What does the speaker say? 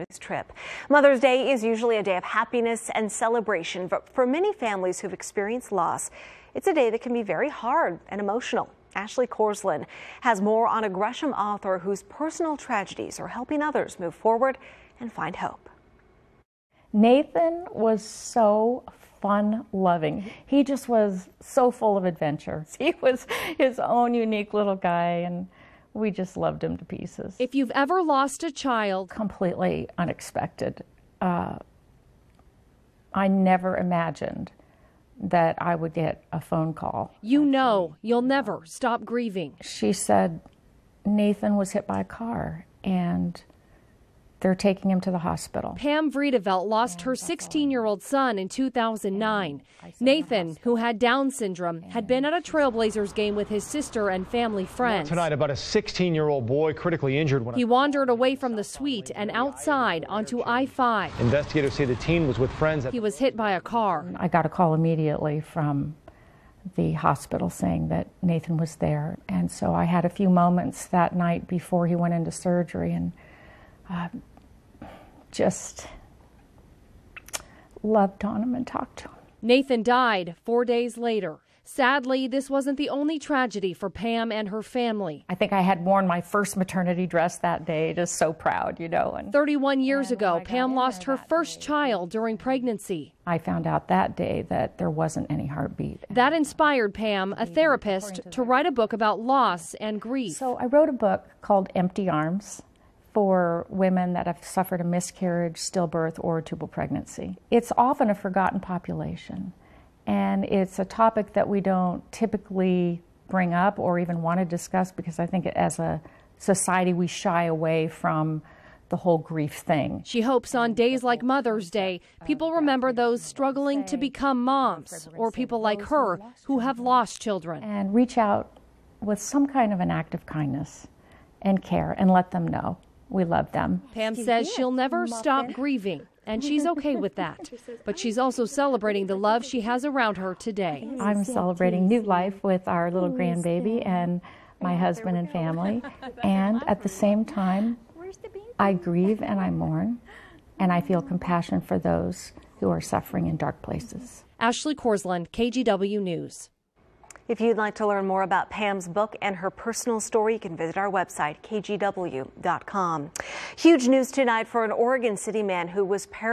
family's trip. Mother's Day is usually a day of happiness and celebration, but for many families who've experienced loss, it's a day that can be very hard and emotional. Ashley Korsland has more on a Gresham author whose personal tragedies are helping others move forward and find hope. Nathan was so fun-loving. He just was so full of adventure. He was his own unique little guy, and we just loved him to pieces. If you've ever lost a child, completely unexpected. I never imagined that I would get a phone call. You know you'll never stop grieving. She said Nathan was hit by a car and they're taking him to the hospital. Pam Vriedevelt lost her 16-year-old son in 2009. Nathan, who had Down syndrome, had been at a Trailblazers game with his sister and family friends. Tonight, about a 16-year-old boy critically injured when he wandered away from the suite and outside onto I-5. Investigators say the teen was with friends. He was hit by a car. I got a call immediately from the hospital saying that Nathan was there. And so I had a few moments that night before he went into surgery and just loved on him and talked to him. Nathan died 4 days later. Sadly, this wasn't the only tragedy for Pam and her family. I think I had worn my first maternity dress that day, just so proud, you know. 31 years ago, Pam lost her first child during pregnancy. I found out that day that there wasn't any heartbeat. That inspired Pam, a therapist, to write a book about loss and grief. So I wrote a book called Empty Arms for women that have suffered a miscarriage, stillbirth, or tubal pregnancy. It's often a forgotten population, and it's a topic that we don't typically bring up or even want to discuss because I think as a society we shy away from the whole grief thing. She hopes on days like Mother's Day, people remember those struggling to become moms or people like her who have lost children. And reach out with some kind of an act of kindness and care and let them know we love them. Pam says she'll never stop grieving, and she's okay with that. But she's also celebrating the love she has around her today. I'm celebrating new life with our little grandbaby and my husband and family. And at the same time, I grieve and I mourn, and I feel compassion for those who are suffering in dark places. Ashley Korsland, KGW News. If you'd like to learn more about Pam's book and her personal story, you can visit our website, kgw.com. Huge news tonight for an Oregon City man who was paralyzed